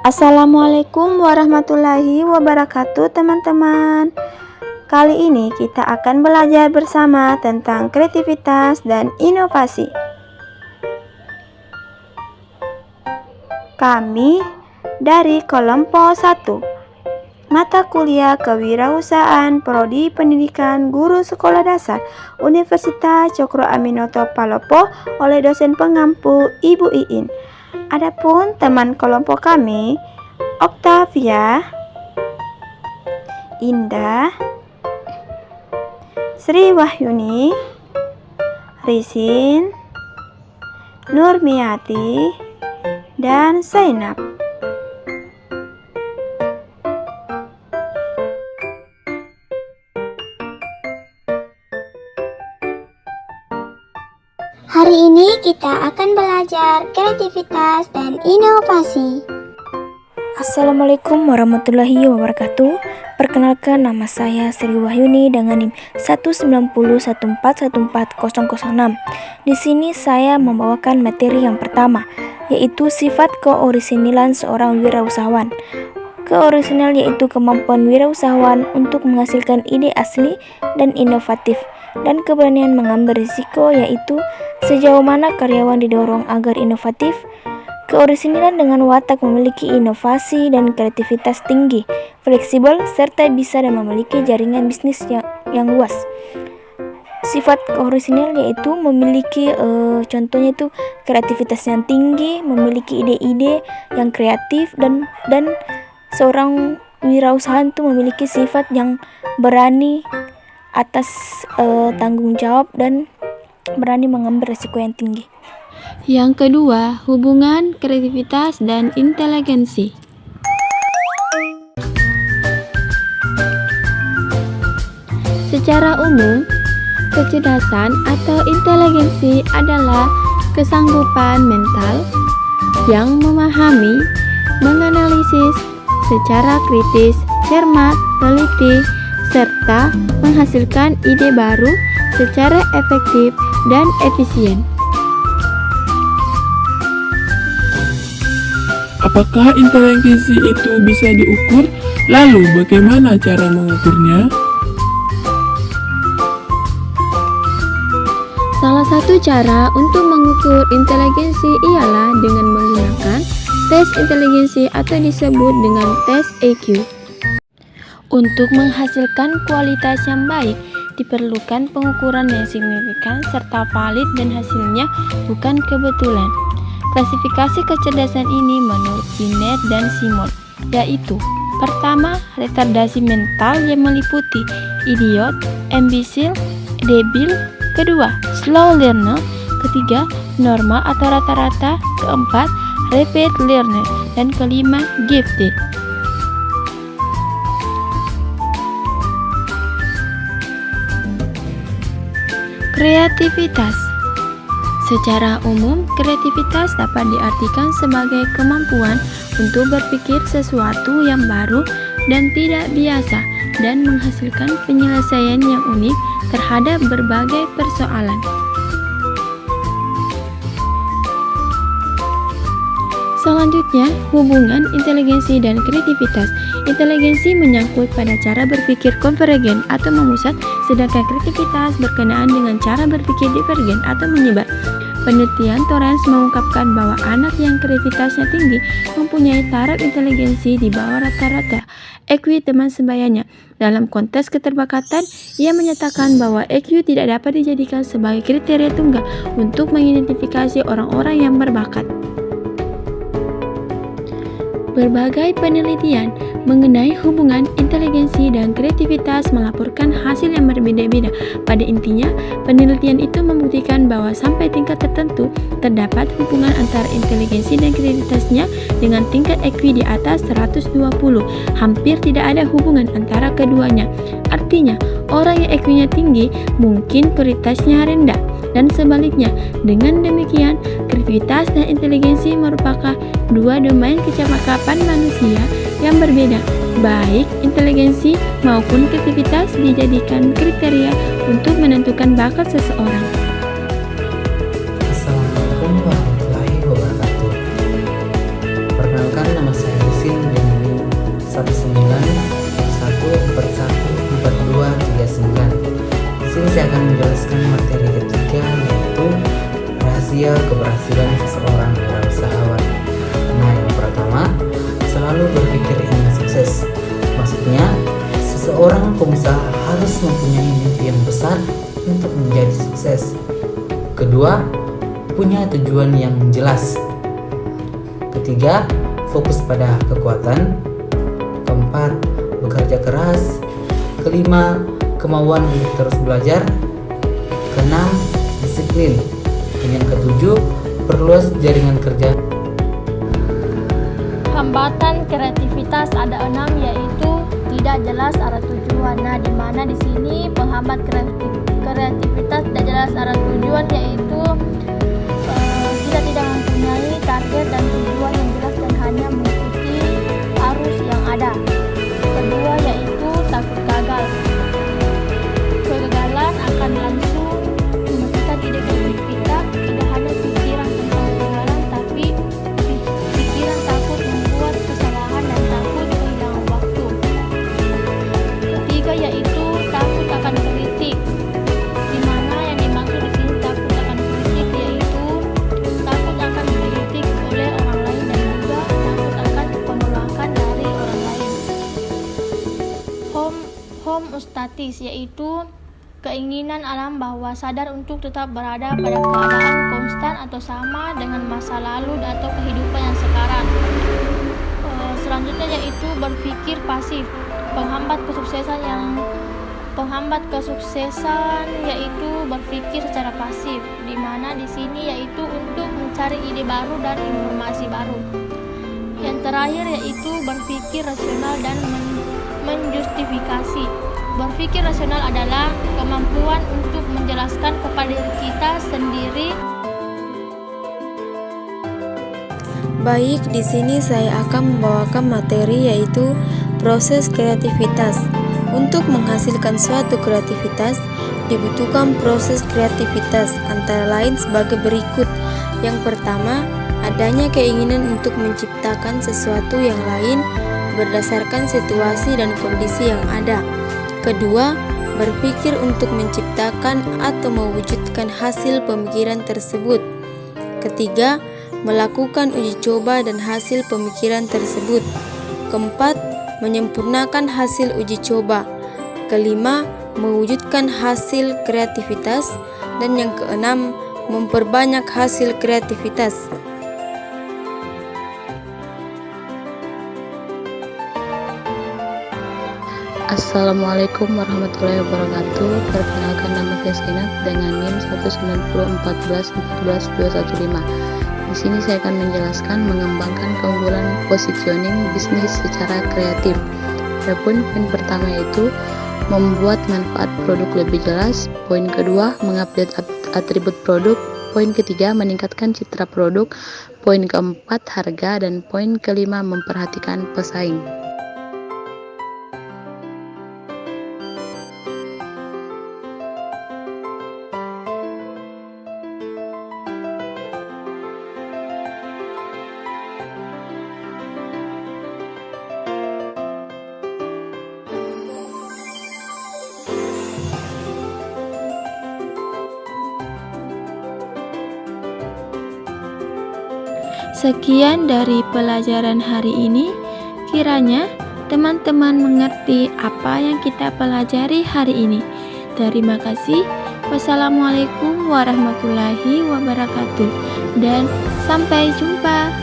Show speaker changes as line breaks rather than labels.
Assalamualaikum warahmatullahi wabarakatuh teman-teman. Kali ini kita akan belajar bersama tentang kreativitas dan inovasi. Kami dari kelompok 1 Mata Kuliah Kewirausahaan Prodi Pendidikan Guru Sekolah Dasar Universitas Cokro Aminoto Palopo oleh dosen pengampu Ibu Iin. Adapun teman kelompok kami, Octavia, Indah, Sri Wahyuni, Risin, Nurmiati, dan Zainab.
Hari ini kita akan belajar kreativitas dan inovasi.
Assalamualaikum warahmatullahi wabarakatuh. Perkenalkan, nama saya Sri Wahyuni dengan NIM 19014140006. Di sini saya membawakan materi yang pertama, yaitu sifat keorisinalan seorang wirausahawan. Keorisinal yaitu kemampuan wirausahawan untuk menghasilkan ide asli dan inovatif, dan keberanian mengambil risiko, yaitu sejauh mana karyawan didorong agar inovatif. Keorisinalan dengan watak memiliki inovasi dan kreativitas tinggi, fleksibel, serta bisa dan memiliki jaringan bisnis yang luas. Sifat keorisinal yaitu memiliki contohnya itu kreativitas yang tinggi, memiliki ide-ide yang kreatif, dan seorang wirausahawan itu memiliki sifat yang berani atas tanggung jawab dan berani mengambil risiko yang tinggi.
Yang kedua, hubungan kreativitas dan inteligensi. Secara umum, kecerdasan atau inteligensi adalah kesanggupan mental yang memahami, menganalisis secara kritis, cermat, teliti, serta menghasilkan ide baru secara efektif dan efisien.
Apakah inteligensi itu bisa diukur? Lalu bagaimana cara mengukurnya?
Salah satu cara untuk mengukur inteligensi ialah dengan menggunakan tes inteligensi atau disebut dengan tes EQ. Untuk menghasilkan kualitas yang baik, diperlukan pengukuran yang signifikan serta valid dan hasilnya bukan kebetulan. Klasifikasi kecerdasan ini menurut Binet dan Simon, yaitu: pertama, retardasi mental yang meliputi idiot, imbecile, debil; kedua, slow learner; ketiga, normal atau rata-rata; keempat, rapid learner; dan kelima, gifted. Kreativitas. Secara umum, kreativitas dapat diartikan sebagai kemampuan untuk berpikir sesuatu yang baru dan tidak biasa dan menghasilkan penyelesaian yang unik terhadap berbagai persoalan. Selanjutnya, hubungan inteligensi dan kreativitas. Inteligensi menyangkut pada cara berpikir konvergen atau memusat, sedangkan kreativitas berkenaan dengan cara berpikir divergen atau menyebar. Penelitian Torrance mengungkapkan bahwa anak yang kreativitasnya tinggi mempunyai taraf inteligensi di bawah rata-rata EQ teman sebayanya. Dalam konteks keterbakatan, ia menyatakan bahwa EQ tidak dapat dijadikan sebagai kriteria tunggal untuk mengidentifikasi orang-orang yang berbakat. Berbagai penelitian mengenai hubungan inteligensi dan kreativitas melaporkan hasil yang berbeda-beda. Pada intinya, penelitian itu membuktikan bahwa sampai tingkat tertentu terdapat hubungan antara inteligensi dan kreativitasnya dengan tingkat EQ di atas 120. Hampir tidak ada hubungan antara keduanya. Artinya, orang yang EQ-nya tinggi mungkin kreativitasnya rendah, dan sebaliknya. Dengan demikian, kreativitas dan inteligensi merupakan dua domain kecakapan manusia yang berbeda. Baik inteligensi maupun kreativitas dijadikan kriteria untuk menentukan bakat seseorang.
Assalamualaikum kriteria keberhasilan seseorang wirausahawan. Nah, yang pertama, selalu berpikir ingin sukses. Maksudnya, seseorang pengusaha harus mempunyai mimpi yang besar untuk menjadi sukses. Kedua, punya tujuan yang jelas. Ketiga, fokus pada kekuatan. Keempat, bekerja keras. Kelima, kemauan untuk terus belajar. Keenam, disiplin. Dan yang ketujuh, perluas jaringan kerja.
Hambatan kreativitas ada 6, yaitu tidak jelas arah tujuan. Nah, di mana di sini penghambat kreativitas tidak jelas arah tujuan yaitu kita tidak mempunyai target dan tujuan yang jelas dan hanya mengikuti arus yang ada. Kedua yaitu takut gagal. Kegagalan akan langsung menentukan ide kreatif kita, tidak hanya pikiran tentang kegagalan, tapi pikiran takut membuat kesalahan dan takut kehilangan waktu. Ketiga yaitu takut akan kritik. Di mana yang dimaksud di sini takut akan kritik yaitu takut akan dikritik oleh orang lain dan juga takut akan penolakan dari orang lain. Homeostatis yaitu keinginan alam bahwa sadar untuk tetap berada pada keadaan konstan atau sama dengan masa lalu atau kehidupan yang sekarang. Selanjutnya yaitu berpikir pasif. Penghambat kesuksesan yaitu berpikir secara pasif, di mana di sini yaitu untuk mencari ide baru dan informasi baru. Yang terakhir yaitu berpikir rasional dan menjustifikasi. Berpikir rasional adalah kemampuan untuk menjelaskan kepada diri kita sendiri.
Baik, di sini saya akan membawakan materi yaitu proses kreativitas. Untuk menghasilkan suatu kreativitas, dibutuhkan proses kreativitas antara lain sebagai berikut. Yang pertama, adanya keinginan untuk menciptakan sesuatu yang lain berdasarkan situasi dan kondisi yang ada. Kedua, berpikir untuk menciptakan atau mewujudkan hasil pemikiran tersebut. Ketiga, melakukan uji coba dan hasil pemikiran tersebut. Keempat, menyempurnakan hasil uji coba. Kelima, mewujudkan hasil kreativitas. Dan yang keenam, memperbanyak hasil kreativitas.
Assalamualaikum warahmatullahi wabarakatuh. Perkenalkan, nama saya Zainab dengan NIM 19014415215. Di sini saya akan menjelaskan mengembangkan keunggulan positioning bisnis secara kreatif. Adapun poin pertama yaitu membuat manfaat produk lebih jelas. Poin kedua, mengupdate atribut produk. Poin ketiga, meningkatkan citra produk. Poin keempat, harga. Dan poin kelima, memperhatikan pesaing.
Sekian dari pelajaran hari ini. Kiranya teman-teman mengerti apa yang kita pelajari hari ini. Terima kasih. Wassalamualaikum warahmatullahi wabarakatuh. Dan sampai jumpa.